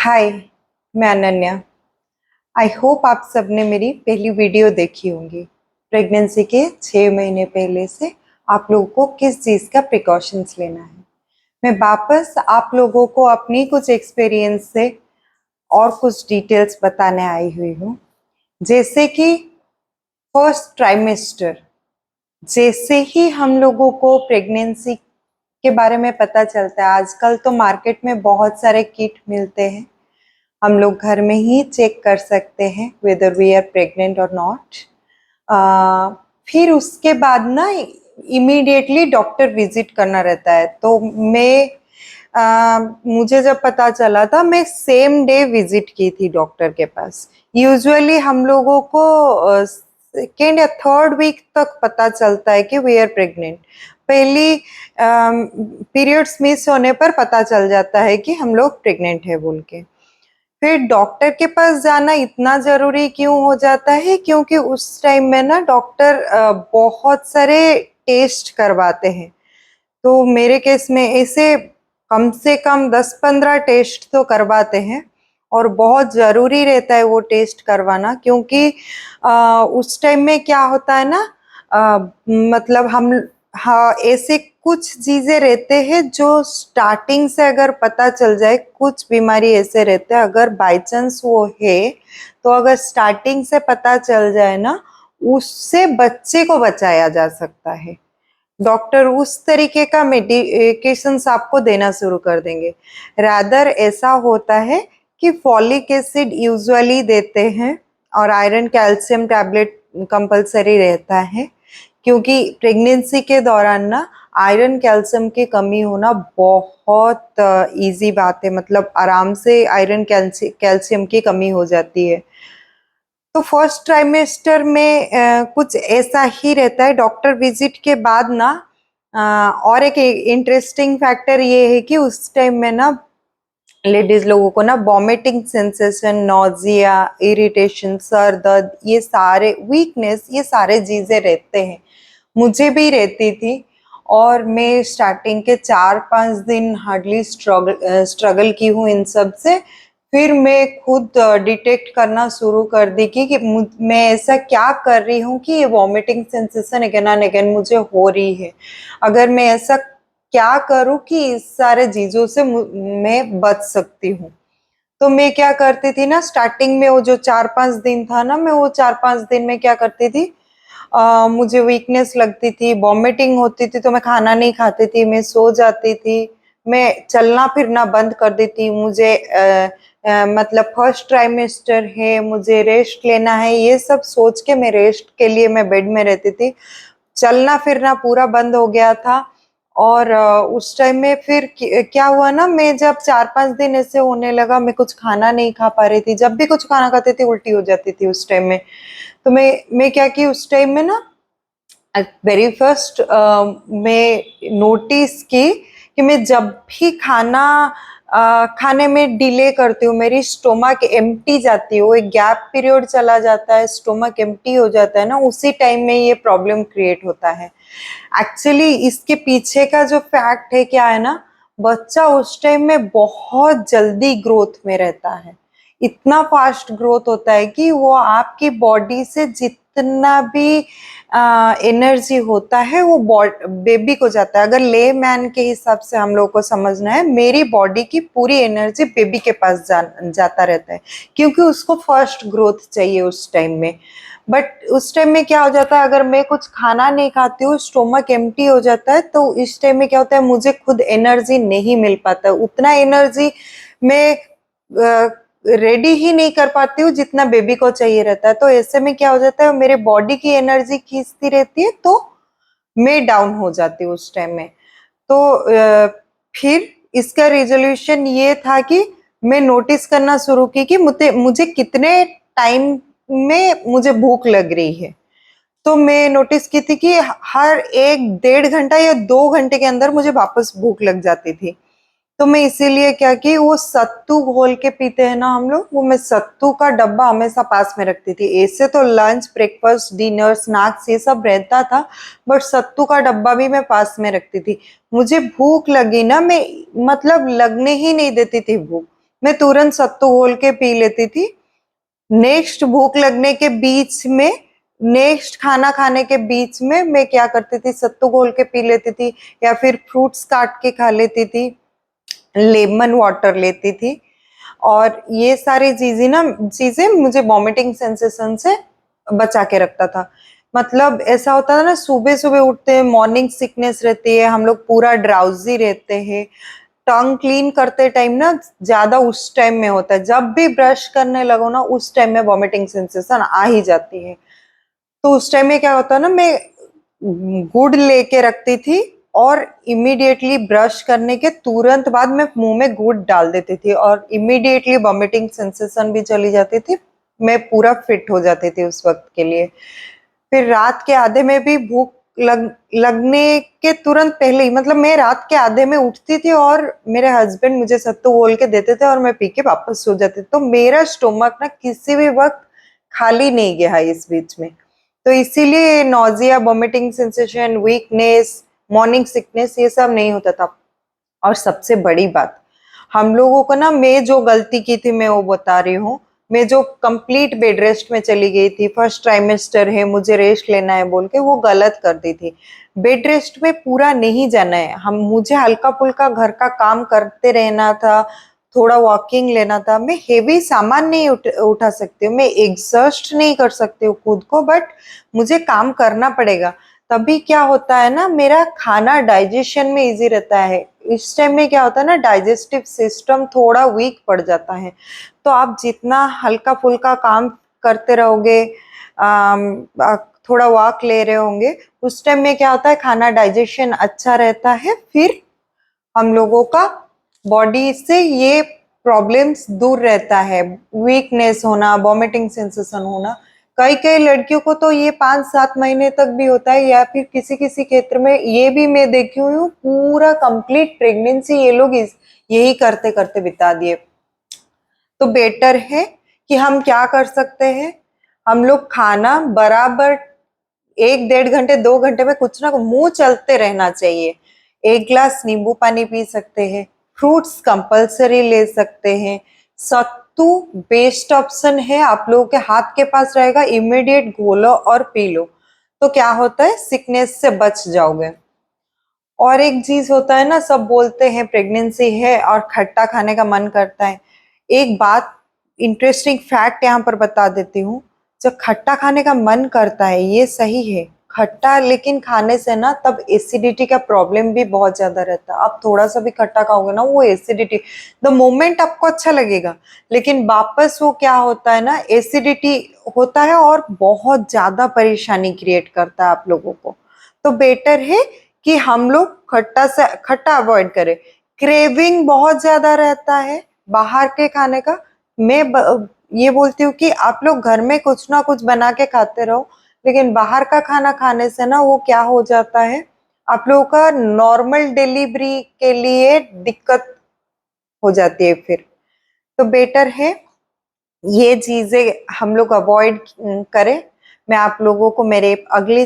हाय, मैं Ananya. I hope आप सबने मेरी पहली वीडियो देखी होंगी। प्रेगनेंसी के 6 महीने पहले से आप लोगों को किस चीज़ का प्रिकॉशंस लेना है। मैं वापस आप लोगों को अपनी कुछ एक्सपीरियंस से और कुछ डिटेल्स बताने आई हुई हूँ। जैसे कि फर्स्ट ट्राइमेस्टर, जैसे ही हम लोगों को प्रेगनेंसी के बारे में पता चलता है, आजकल तो मार्केट में बहुत सारे किट मिलते हैं। हम लोग घर में ही चेक कर सकते हैं वेदर वी आर प्रेग्नेंट और नॉट। फिर उसके बाद ना इमीडिएटली डॉक्टर विजिट करना रहता है। तो मुझे जब पता चला था, मैं सेम डे विजिट की थी डॉक्टर के पास। यूजुअली हम लोगों को सेकेंड या थर्ड वीक तक पता चलता है कि वी आर प्रेग्नेंट। पहली पीरियड्स मिस होने पर पता चल जाता है कि हम लोग प्रेग्नेंट है बोल के। फिर डॉक्टर के पास जाना इतना जरूरी क्यों हो जाता है? क्योंकि उस टाइम में ना डॉक्टर बहुत सारे टेस्ट करवाते हैं। तो मेरे केस में ऐसे कम से कम 10-15 टेस्ट तो करवाते हैं, और बहुत ज़रूरी रहता है वो टेस्ट करवाना। क्योंकि उस टाइम में क्या होता है ना, मतलब हम, हाँ, ऐसे कुछ चीज़ें रहते हैं जो स्टार्टिंग से अगर पता चल जाए, कुछ बीमारी ऐसे रहते हैं अगर बाई चांस वो है, तो अगर स्टार्टिंग से पता चल जाए ना, उससे बच्चे को बचाया जा सकता है। डॉक्टर उस तरीके का मेडिकेशंस आपको देना शुरू कर देंगे। रादर ऐसा होता है कि फॉलिक एसिड यूजुअली देते हैं, और आयरन कैल्शियम टैबलेट कंपलसरी रहता है। क्योंकि प्रेगनेंसी के दौरान ना आयरन कैल्शियम की कमी होना बहुत इजी बात है। मतलब आराम से आयरन कैल्शियम की कमी हो जाती है। तो फर्स्ट ट्राइमेस्टर में कुछ ऐसा ही रहता है। डॉक्टर विजिट के बाद ना और एक इंटरेस्टिंग फैक्टर ये है कि उस टाइम में ना लेडीज लोगों को ना vomiting sensation, nausea, irritation, sir दर्द, ये सारे वीकनेस, ये सारे चीजें रहते हैं। मुझे भी रहती थी, और मैं स्टार्टिंग के 4-5 दिन हार्डली स्ट्रगल की हूँ इन सब से। फिर मैं खुद डिटेक्ट करना शुरू कर दी कि मैं ऐसा क्या कर रही हूँ कि ये vomiting sensation again and again मुझे हो रही है। अगर मैं ऐसा क्या करूँ कि इस सारे चीजों से मैं बच सकती हूँ। तो मैं क्या करती थी ना, स्टार्टिंग में वो जो 4-5 दिन था ना, मैं वो 4-5 दिन में क्या करती थी, मुझे वीकनेस लगती थी, वॉमिटिंग होती थी, तो मैं खाना नहीं खाती थी, मैं सो जाती थी, मैं चलना फिरना बंद कर देती। मुझे मतलब फर्स्ट ट्राइमेस्टर है, मुझे रेस्ट लेना है, ये सब सोच के मैं रेस्ट के लिए मैं बेड में रहती थी। चलना फिरना पूरा बंद हो गया था। और उस टाइम में फिर क्या हुआ ना, मैं जब 4-5 दिन ऐसे होने लगा, मैं कुछ खाना नहीं खा पा रही थी। जब भी कुछ खाना खाती थी उल्टी हो जाती थी उस टाइम में। तो मैं क्या की उस टाइम में ना, वेरी फर्स्ट मैं नोटिस की कि मैं जब भी खाना खाने में डिले करती हूँ, मेरी स्टोमक एम्प्टी जाती है। वो एक गैप पीरियड चला जाता है, स्टोमक एम्प्टी हो जाता है ना, उसी टाइम में ये प्रॉब्लम क्रिएट होता है। एक्चुअली इसके पीछे का जो फैक्ट है क्या है ना, बच्चा उस टाइम में बहुत जल्दी ग्रोथ में रहता है। इतना फास्ट ग्रोथ होता है कि वो आपकी बॉडी से जितना भी एनर्जी होता है वो बेबी को जाता है। अगर ले मैन के हिसाब से हम लोग को समझना है, मेरी बॉडी की पूरी एनर्जी बेबी के पास जाता रहता है, क्योंकि उसको फर्स्ट ग्रोथ चाहिए उस टाइम में। बट उस टाइम में क्या हो जाता है, अगर मैं कुछ खाना नहीं खाती हूँ, स्टोमक एम्प्टी हो जाता है, तो इस टाइम में क्या होता है, मुझे खुद एनर्जी नहीं मिल पाता। उतना एनर्जी मैं रेडी ही नहीं कर पाती हूँ जितना बेबी को चाहिए रहता है। तो ऐसे में क्या हो जाता है, मेरे बॉडी की एनर्जी खींचती रहती है, तो मैं डाउन हो जाती हूँ उस टाइम में। तो फिर इसका रिजोल्यूशन ये था कि मैं नोटिस करना शुरू की कि मुझे कितने टाइम में मुझे भूख लग रही है। तो मैं नोटिस की थी कि हर 1-1.5 घंटा या 2 घंटे के अंदर मुझे वापस भूख लग जाती थी। तो मैं इसीलिए क्या कि वो सत्तू घोल के पीते हैं ना हम लोग, वो मैं सत्तू का डब्बा हमेशा पास में रखती थी। ऐसे तो लंच, ब्रेकफास्ट, डिनर, स्नैक्स ये सब रहता था, बट सत्तू का डब्बा भी मैं पास में रखती थी। मुझे भूख लगी ना, मैं मतलब लगने ही नहीं देती थी भूख। मैं तुरंत सत्तू घोल के पी लेती थी। नेक्स्ट भूख लगने के बीच में, नेक्स्ट खाना खाने के बीच में मैं क्या करती थी, सत्तू घोल के पी लेती थी, या फिर फ्रूट्स काट के खा लेती थी, लेमन वाटर लेती थी। और ये सारी चीजें मुझे वॉमिटिंग सेंसेशन से बचा के रखता था। मतलब ऐसा होता था ना, सुबह सुबह उठते हैं, मॉर्निंग सिकनेस रहती है, हम लोग पूरा ड्राउजी रहते हैं। टंग क्लीन करते टाइम ना ज्यादा उस टाइम में होता है, जब भी ब्रश करने लगो ना उस टाइम में वॉमिटिंग सेंसेशन आ ही जाती है। तो उस टाइम में क्या होता है ना, मैं गुड़ लेके रखती थी और इमीडिएटली ब्रश करने के तुरंत बाद मैं मुंह में गुड़ डाल देती थी और इमीडिएटली वॉमिटिंग सेंसेशन भी चली जाती थी। मैं पूरा फिट हो जाती थी उस वक्त के लिए। फिर रात के आधे में भी भूख लगने के तुरंत पहले ही, मतलब मैं रात के आधे में उठती थी और मेरे हस्बैंड मुझे सत्तू घोल के देते थे और मैं पी के वापस सो जाती थी। तो मेरा स्टोमक ना किसी भी वक्त खाली नहीं गया है इस बीच में। तो इसीलिए nausea, vomiting sensation, weakness, morning sickness ये सब नहीं होता था। और सबसे बड़ी बात, हम लोगों को ना, मैं जो गलती की थी मैं वो बता रही हूँ। मैं जो कंप्लीट बेड रेस्ट में चली गई थी, फर्स्ट ट्राइमेस्टर है, मुझे रेस्ट लेना है बोल के, वो गलत कर दी थी। बेड रेस्ट में पूरा नहीं जाना है, हम मुझे हल्का फुल्का घर का काम करते रहना था, थोड़ा वॉकिंग लेना था। मैं हेवी सामान नहीं उठा सकती हूँ, मैं एग्जॉस्ट नहीं कर सकती हूँ खुद को, बट मुझे काम करना पड़ेगा। तभी क्या होता है ना, मेरा खाना डाइजेशन में इजी रहता है। इस टाइम में क्या होता है ना, डाइजेस्टिव सिस्टम थोड़ा वीक पड़ जाता है। तो आप जितना हल्का फुल्का काम करते रहोगे, थोड़ा वॉक ले रहे होंगे, उस टाइम में क्या होता है, खाना डाइजेशन अच्छा रहता है। फिर हम लोगों का बॉडी से ये प्रॉब्लम्स दूर रहता है, वीकनेस होना, वॉमिटिंग सेंसेशन होना। कई कई लड़कियों को तो ये 5-7 महीने तक भी होता है, या फिर किसी किसी क्षेत्र में ये भी मैं देखी हुई हूँ, पूरा कंप्लीट प्रेगनेंसी ये लोग यही करते करते बिता दिए। तो बेटर है कि हम क्या कर सकते हैं, हम लोग खाना बराबर 1-1.5 घंटे 2 घंटे में कुछ ना मुंह चलते रहना चाहिए। 1 ग्लास नींबू पानी पी सकते हैं, फ्रूट्स कंपलसरी ले सकते हैं। सत्तू बेस्ट ऑप्शन है, आप लोगों के हाथ के पास रहेगा, इमीडिएट घोलो और पी लो। तो क्या होता है, सिकनेस से बच जाओगे। और एक चीज होता है ना, सब बोलते हैं प्रेगनेंसी है और खट्टा खाने का मन करता है। एक बात, इंटरेस्टिंग फैक्ट यहाँ पर बता देती हूँ। जब खट्टा खाने का मन करता है ये सही है, खट्टा लेकिन खाने से ना तब एसिडिटी का प्रॉब्लम भी बहुत ज्यादा रहता है। आप थोड़ा सा भी खट्टा खाओगे ना, वो एसिडिटी, द मोमेंट आपको अच्छा लगेगा, लेकिन वापस वो क्या होता है ना, एसिडिटी होता है और बहुत ज्यादा परेशानी क्रिएट करता है आप लोगों को। तो बेटर है कि हम लोग खट्टा अवॉइड करें। क्रेविंग बहुत ज्यादा रहता है बाहर के खाने का। ये बोलती हूँ कि आप लोग घर में कुछ ना कुछ बना के खाते रहो, लेकिन बाहर का खाना खाने से ना वो क्या हो जाता है, आप लोगों का नॉर्मल डिलीवरी के लिए दिक्कत हो जाती है फिर। तो बेटर है ये चीजें हम लोग अवॉइड करें। मैं आप लोगों को मेरे अगले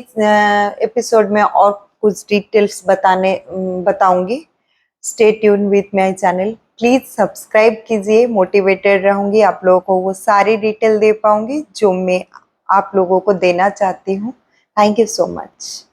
एपिसोड में और कुछ डिटेल्स बताऊंगी। Stay tune with my channel, please subscribe कीजिए, मोटिवेटेड रहूंगी, आप लोगों को वो सारी डिटेल दे पाऊंगी जो मैं आप लोगों को देना चाहती हूँ। Thank you so much.